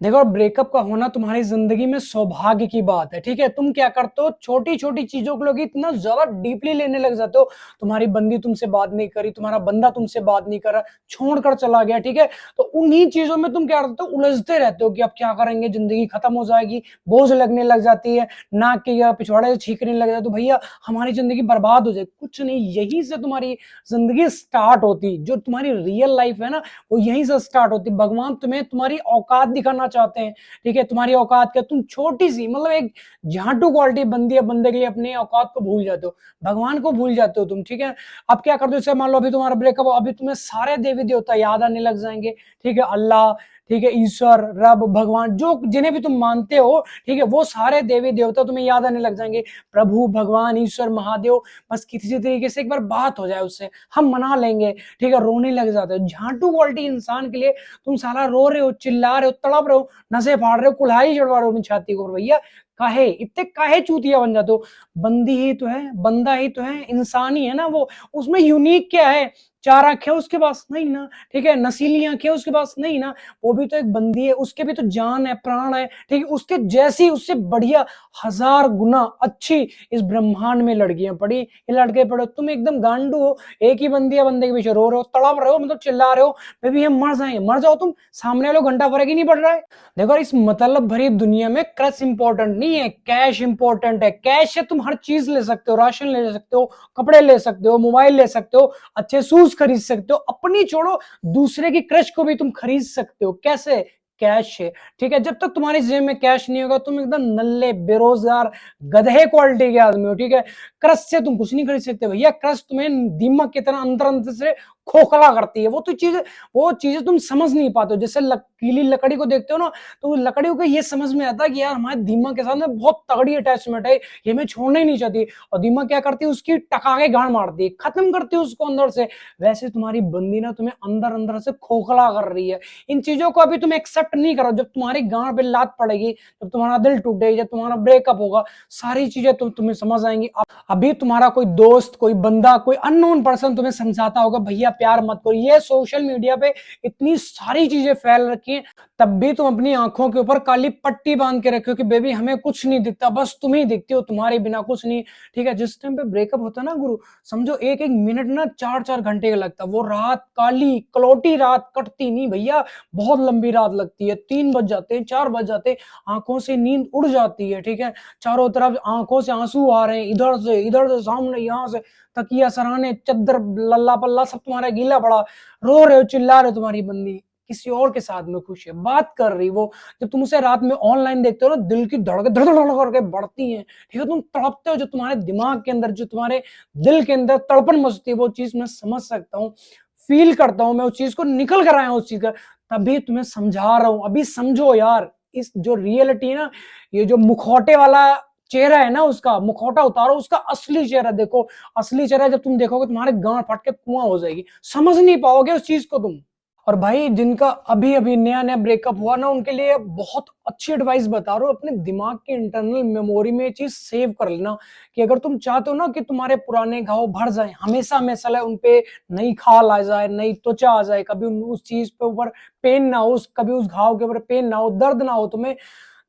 देखो, ब्रेकअप का होना तुम्हारी जिंदगी में सौभाग्य की बात है। ठीक है, तुम क्या करते हो, छोटी छोटी चीजों को लोग इतना ज्यादा डीपली लेने लग जाते हो। तुम्हारी बंदी तुमसे बात नहीं करी, तुम्हारा बंदा तुमसे बात नहीं करा, छोड़कर चला गया। ठीक है, तो उन्हीं चीजों में तुम क्या करते हो, उलझते रहते हो कि अब क्या करेंगे, जिंदगी खत्म हो जाएगी, बोझ लगने लग जाती है, नाक के या पिछवाड़े से छींकने लग जाते हो, भैया हमारी जिंदगी बर्बाद हो जाए। कुछ नहीं, यहीं से तुम्हारी जिंदगी स्टार्ट होती, जो तुम्हारी रियल लाइफ है ना, वो यहीं से स्टार्ट होती। भगवान तुम्हें तुम्हारी औकात दिखाना चाहते हैं। ठीक है, तुम्हारी औकात क्या, तुम छोटी सी मतलब एक झाटू क्वालिटी बंदी या बंदे के लिए अपनी औकात को भूल जाते हो, भगवान को भूल जाते हो तुम। ठीक है, अब क्या करते हो, जैसे मान लो अभी तुम्हारा ब्रेकअप हो, अभी तुम्हें सारे देवी देवता याद आने लग जाएंगे। ठीक है, अल्लाह, ठीक है, ईश्वर, रब, भगवान, जो जिन्हें भी तुम मानते हो, ठीक है, वो सारे देवी देवता तुम्हें याद आने लग जाएंगे। प्रभु, भगवान, ईश्वर, महादेव, बस किसी तरीके से एक बार बात हो जाए उससे, हम मना लेंगे। ठीक है, रोने लग जाते हो। झांटू क्वालिटी इंसान के लिए तुम साला रो रहे हो, चिल्ला रहे हो, तड़प रहे हो, नशे फाड़ रहे हो, कुल्हाड़ी चढ़वा रहे हो अपनी छाती को। भैया काहे इतने काहे चूतिया बन जाते हो? बंदी ही तो है, बंदा ही तो है, इंसान ही है ना वो। उसमें यूनिक क्या है? चार आंखें उसके पास नहीं ना, ठीक है, नसीली आंखें उसके पास नहीं ना, वो भी तो एक बंदी है, उसके भी तो जान है, प्राण है। ठीक है, उसके जैसी, उससे बढ़िया, हजार गुना अच्छी इस ब्रह्मांड में लड़कियां पड़ी, ये लड़के पड़े, तुम एकदम गांडू हो। एक ही बंदी या बंदे के पीछे रो रहे हो, तड़प रहे हो, मतलब चिल्ला रहे हो, बेबी हम मर जाएंगे। मर जाओ तुम, सामने वालों घंटा फर्क ही नहीं पड़ रहा है। देखो, इस मतलब भरी दुनिया में क्रश इंपॉर्टेंट नहीं है, कैश इंपॉर्टेंट है। कैश से तुम हर चीज ले सकते हो, राशन ले सकते हो, कपड़े ले सकते हो, मोबाइल ले सकते हो, अच्छे शूज खरीद सकते हो, अपनी छोड़ो दूसरे की क्रश को भी तुम खरीद सकते हो। कैसे? कैश है। ठीक है, जब तक तुम्हारी जेब में कैश नहीं होगा, तुम एकदम नल्ले, बेरोजगार, गधे क्वालिटी के आदमी हो। ठीक है, क्रश से तुम कुछ नहीं खरीद सकते भैया। क्रश तुम्हें दीमक की तरह अंदर अंदर से खोखला करती है। वो चीजें तुम समझ नहीं पाते हो। जैसे गीली लकड़ी को देखते हो ना, तो लकड़ी को ये समझ में आता है कि यार हमारे दीमक के साथ में बहुत तगड़ी अटैचमेंट है, ये मैं छोड़ना ही नहीं चाहती। और दीमक क्या करती है, उसकी टकाके गांड मारती है, खत्म करती है उसको अंदर से। वैसे तुम्हारी बंदी ना तुम्हें अंदर अंदर से खोखला कर रही है। इन चीजों को अभी तुम एक्सेप्ट नहीं करो। जब तुम्हारी गांड पे लात पड़ेगी, जब तुम्हारा दिल टूटेगा, जब तुम्हारा ब्रेकअप होगा, सारी चीजें तुम्हें समझ आएंगी। अभी तुम्हारा कोई दोस्त, कोई बंदा, कोई अननोन पर्सन तुम्हें समझाता होगा भैया प्यार मत करो। ये सोशल मीडिया पे इतनी सारी चीजें फैल रखी हैं, तब भी तुम अपनी आंखों के ऊपर काली पट्टी बांध के रखे हो कि बेबी हमें कुछ नहीं दिखता, बस तुम ही दिखती हो, तुम्हारे बिना कुछ नहीं। ठीक है, जिस टाइम पे ब्रेकअप होता है ना गुरु, समझो एक एक मिनट ना 4-4 घंटे का लगता है। वो रात काली कलौटी रात कटती नहीं भैया, बहुत लंबी रात लगती है। 3 बज जाते हैं, 4 बज जाते हैं, आंखों से नींद उड़ जाती है। ठीक है, चारों तरफ आंखों से आंसू आ रहे हैं, इधर से सामने, यहाँ से तकिया सराहने, चद्दर, लल्ला पल्ला सब तुम्हारा गीला पड़ा, रो रहे हो, चिल्ला रहे हो। तुम्हारी बंदी किसी और के साथ में खुश है, बात कर रही वो। जब तुम उसे रात में ऑनलाइन देखते हो ना, दिल की धड़कन धड़ धड़ करके बढ़ती है। ठीक है, तुम तड़पते हो, जो तुम्हारे दिमाग के अंदर, जो तुम्हारे दिल के अंदर तड़पन मचती है, वो चीज मैं समझ सकता हूँ, फील करता हूँ मैं उस चीज को, निकल कर आया हूँ उस चीज का। तभी तुम्हें समझा रहा हूँ, अभी समझो यार। इस जो रियलिटी है ना, ये जो मुखौटे वाला चेहरा है ना, उसका मुखौटा उतारो, उसका असली चेहरा देखो। असली चेहरा जब तुम देखोगे, तुम्हारे गांड फट के कुआं हो जाएगी, समझ नहीं पाओगे उस चीज को तुम। और भाई जिनका अभी अभी नया नया ब्रेकअप हुआ ना, उनके लिए बहुत अच्छी एडवाइस बता रहा हूँ। अपने दिमाग की इंटरनल मेमोरी में ये चीज सेव कर लेना कि अगर तुम चाहते हो ना कि तुम्हारे पुराने घाव भर जाए, हमेशा हमेशा उनपे नई खाल आ जाए, नई त्वचा आ जाए, कभी उस चीज पे ऊपर पेन ना हो, कभी उस घाव के ऊपर पेन ना हो, दर्द ना हो तुम्हें,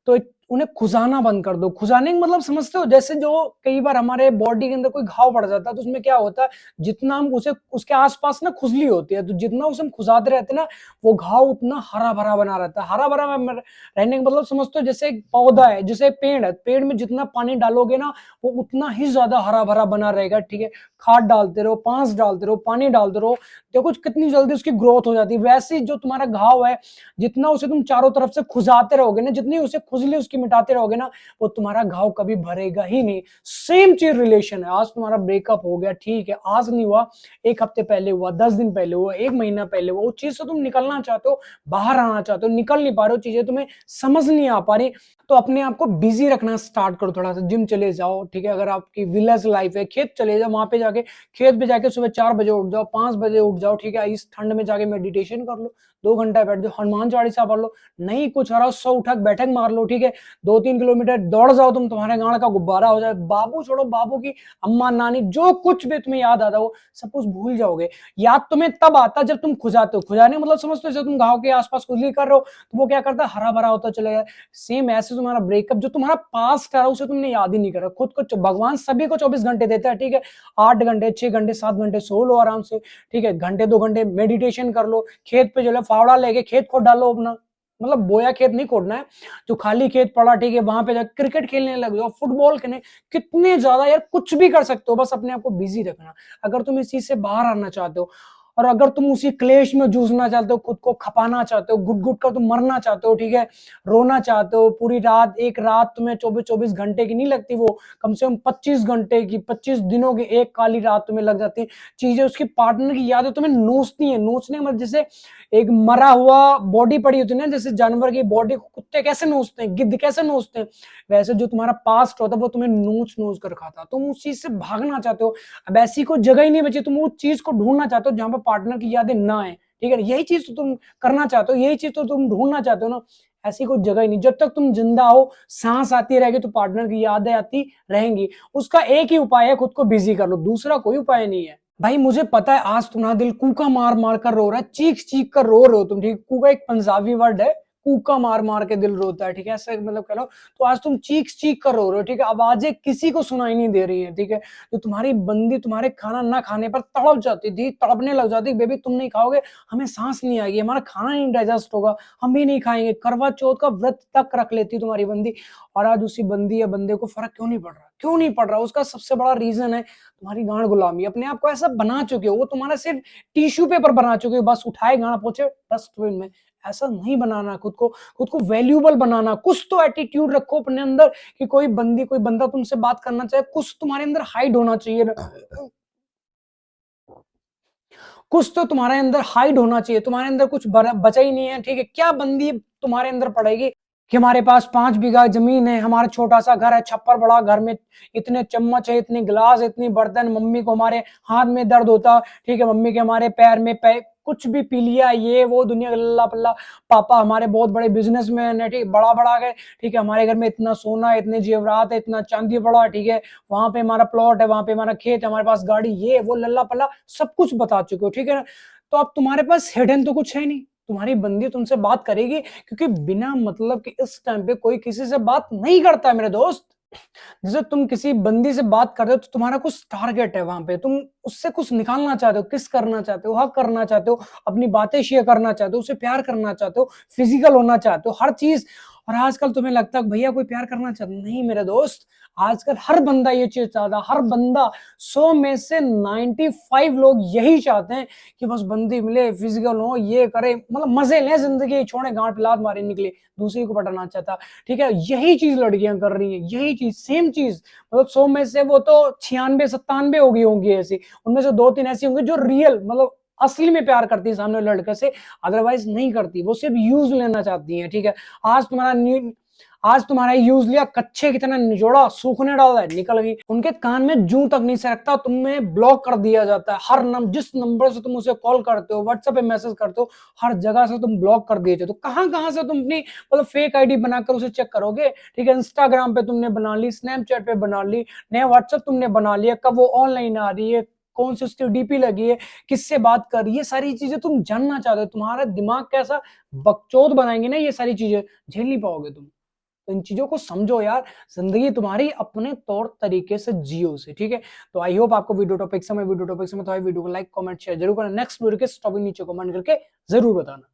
तो उन्हें खुजाना बंद कर दो। खुजाने का मतलब समझते हो? जैसे जो कई बार हमारे बॉडी के अंदर कोई घाव पड़ जाता है, तो उसमें क्या होता है, जितना हम उसे, उसके आसपास ना खुजली होती है, तो जितना उसे हम खुजाते रहते हैं ना, वो घाव उतना हरा भरा बना रहता है। हरा भरा रहने का मतलब समझते हो? जैसे एक पौधा है, जैसे पेड़ है, पेड़ में जितना पानी डालोगे ना, वो उतना ही ज्यादा हरा भरा बना रहेगा। ठीक है, खाद डालते रहो, पांस डालते रहो, पानी डालते रहो, देखो कितनी जल्दी उसकी ग्रोथ हो जाती है। वैसे ही जो तुम्हारा घाव है, जितना उसे तुम चारों तरफ से खुजाते रहोगे ना, जितनी उसे खुजली उसकी मिटाते रहोगे ना, वो तुम्हारा घाव कभी भरेगा ही नहीं। सेम चीज रिलेशन है। आज तुम्हारा ब्रेकअप हो गया, ठीक है, आज नहीं हुआ, 1 हफ्ते पहले हुआ, 10 दिन पहले हुआ, 1 महीना पहले हुआ, उस चीज से तुम निकलना चाहते हो, बाहर आना चाहते हो, निकल नहीं पा रहे हो, चीजें तुम्हें समझ नहीं आ पा रही, तो अपने आप को बिजी रखना स्टार्ट करो। थोड़ा सा जिम चले जाओ। ठीक है, अगर आपकी विलेज लाइफ है, खेत चले जाओ, वहां पे जाके, खेत पे जाके सुबह 4 बजे उठ जाओ, 5 बजे उठ जाओ। ठीक है, इस ठंड में जाके मेडिटेशन कर लो, 2 घंटा बैठ जाओ, हनुमान चालीसा पढ़ लो, नहीं कुछ आ रहा, 100 उठक बैठक मार लो। ठीक है, 2-3 किलोमीटर दौड़ जाओ तुम, तुम्हारे गांड का गुब्बारा हो जाए। बाबू छोड़ो, बाबू की अम्मा नानी जो कुछ भी तुम्हें याद आता हो सब कुछ भूल जाओगे। याद तुम्हें तब आता जब तुम खुजाते हो। खुजाने मतलब समझते हो, जब तुम घाव के आसपास खुजली कर रहे हो तो वो क्या करता है, हरा भरा होता चलेगा। सेम ऐसे तुम्हारा ब्रेकअप, जो तुम्हारा पास्ट है उसे तुमने याद ही नहीं करा। खुद को भगवान सभी को 24 घंटे देता है, ठीक है, 8 घंटे 6 घंटे 7 घंटे सो लो आराम से, ठीक है, घंटे 2 घंटे मेडिटेशन कर लो, खेत पे जो है फावड़ा लेके खेत खोद डालो अपना, मतलब बोया खेत नहीं खोदना है, जो खाली खेत पड़ा, ठीक है, वहां पे जाकर क्रिकेट खेलने लग जाओ, फुटबॉल खेलने, कितने ज्यादा यार कुछ भी कर सकते हो, बस अपने आप को बिजी रखना। अगर तुम इस चीज से बाहर आना चाहते हो, और अगर तुम उसी क्लेश में जूझना चाहते हो, खुद को खपाना चाहते हो, घुट घुट कर तुम मरना चाहते हो, ठीक है, रोना चाहते हो पूरी रात, एक रात तुम्हें 24 घंटे की नहीं लगती, वो कम से कम 25 घंटे की, 25 दिनों की एक काली रात तुम्हें लग जाती है। चीजें, उसकी पार्टनर की यादें तुम्हें नोचती है। नोचने मतलब जैसे एक मरा हुआ बॉडी पड़ी होती है ना, जैसे जानवर की बॉडी, कुत्ते कैसे नोचते हैं, गिद्ध कैसे नोचते हैं, वैसे जो तुम्हारा पास्ट होता है वो तुम्हें नोच नोच कर खाता। तुम उस चीज से भागना चाहते हो। अब ऐसी कोई जगह ही नहीं बची, तुम उस चीज को ढूंढना चाहते हो जहां पर पार्टनर की यादें ना आए, ठीक है, यही चीज तो तुम करना चाहते हो, यही चीज तो तुम ढूंढना चाहते हो ना। ऐसी कोई जगह ही नहीं, जब तक तुम जिंदा हो, सांस आती रहेगी तो पार्टनर की यादें आती रहेंगी। उसका एक ही उपाय है, खुद को बिजी कर लो, दूसरा कोई उपाय नहीं है। भाई मुझे पता है आज तुम्हारा दिल कूका मार मार कर रो रहा है, चीख चीख कर रो रहे हो तुम, ठीक, कूका एक पंजाबी वर्ड है, कूका मार मार के दिल रोता है, ठीक है, ऐसा मतलब कह लो। तो आज तुम चीख चीख कर रो रहे हो, ठीक है, आवाजें किसी को सुनाई नहीं दे रही है, ठीक है। तो तुम्हारी बंदी तुम्हारे खाना ना खाने पर तड़प जाती थी, तड़पने लग जाती, बेबी तुम नहीं खाओगे हमें सांस नहीं आएगी, हमारा खाना नहीं डाइजेस्ट होगा, हम भी नहीं खाएंगे, करवा चौथ का व्रत तक रख लेती तुम्हारी बंदी। और आज उसी बंदी या बंदे को फर्क क्यों नहीं पड़ रहा, क्यों नहीं पड़ रहा? उसका सबसे बड़ा रीजन है तुम्हारी गांड गुलामी। अपने आप को ऐसा बना चुके हो, वो तुम्हारा सिर्फ टिश्यू पेपर बना चुके हो, बस उठाए गांड पहुंचे डस्टबिन में। ऐसा नहीं बनाना खुद को, खुद को वैल्यूएबल बनाना। कुछ तो एटीट्यूड रखो अपने अंदर कि कोई बंदी कोई बंदा तुमसे बात करना चाहे, कुछ तुम्हारे अंदर हाइड होना चाहिए ना, कुछ तो तुम्हारे अंदर हाइड होना चाहिए। तुम्हारे अंदर कुछ बचा ही नहीं है, ठीक है, क्या बंदी तुम्हारे अंदर पड़ेगी कि हमारे पास 5 बीघा जमीन है, हमारा छोटा सा घर है, छप्पर बड़ा, घर में इतने चम्मच है, इतने गिलास, इतनी बर्तन, मम्मी को हमारे हाथ में दर्द होता, ठीक है, मम्मी के हमारे पैर में कुछ भी पी लिया, ये वो दुनिया गल्ला पल्ला, पापा हमारे बहुत बड़े बिजनेसमैन है, ठीक, बड़ा बड़ा गए, ठीक है, हमारे घर में इतना सोना है, इतने जेवरात है, इतना चांदी पड़ा, ठीक है, वहां पे हमारा प्लॉट है, वहां पे हमारा खेत है, हमारे पास गाड़ी, ये वो लल्ला पल्ला सब कुछ बता चुके हो, ठीक है ना। तो अब तुम्हारे पास हिडन तो कुछ है नहीं। तुम्हारी बंदी तुमसे बात करेगी क्योंकि बिना मतलब कि इस टाइम पे कोई किसी से बात नहीं करता है मेरे दोस्त। जैसे तुम किसी बंदी से बात कर रहे हो तो तुम्हारा कुछ टारगेट है, वहां पे तुम उससे कुछ निकालना चाहते हो, किस करना चाहते हो, हक करना चाहते हो, अपनी बातें शेयर करना चाहते हो, उसे प्यार करना चाहते हो, फिजिकल होना चाहते हो, हर चीज। और आजकल तुम्हें लगता है भैया कोई प्यार करना चाहता नहीं मेरे दोस्त। आजकल हर बंदा ये चीज चाहता, हर बंदा, 100 में से 95 लोग यही चाहते हैं कि बस बंदी मिले, फिजिकल हो, ये करे, मतलब मजे लें जिंदगी, छोड़े गांठ पे लात मारे निकले, दूसरी को पटाना चाहता, ठीक है। यही चीज लड़कियां कर रही हैं, यही चीज, सेम चीज, मतलब 100 में से वो तो 96-97 हो गई होंगी ऐसी, उनमें से 2-3 ऐसी होंगी जो रियल मतलब असली में प्यार करती है सामने लड़के से, अदरवाइज नहीं करती, वो सिर्फ यूज लेना चाहती है, ठीक है। आज तुम्हारा आज तुम्हारा यूज लिया, कच्चे की तरह निचोड़ा, सूखने डाला है, निकल गई। उनके कान में जूं तक नहीं सरकता, तुम्हें ब्लॉक कर दिया जाता है। हर जिस नंबर से तुम उसे कॉल करते हो, व्हाट्सएप पे मैसेज करते हो, हर जगह से तुम ब्लॉक कर दिए जाते हो। कहां कहां से तुम अपनी मतलब फेक आईडी बनाकर उसे चेक करोगे, ठीक है। इंस्टाग्राम पे तुमने बना ली, स्नैपचैट पे बना ली, नया व्हाट्सएप तुमने बना लिया, कब वो ऑनलाइन आ रही है, कौन सी उसकी डीपी लगी है, किससे बात कर रही है, सारी चीजें तुम जानना चाहते हो। तुम्हारा दिमाग कैसा बकचोद बनाएंगे ना ये सारी चीजें, झेल नहीं पाओगे तुम। तो इन चीजों को समझो यार, जिंदगी तुम्हारी अपने तौर तरीके से जियो से, ठीक है। तो आई होप आपको वीडियो टॉपिक समझ, वीडियो टॉपिक समझ तो वीडियो को लाइक कमेंट शेयर जरूर करना। नेक्स्ट वीडियो के टॉपिक नीचे कमेंट करके जरूर बताना।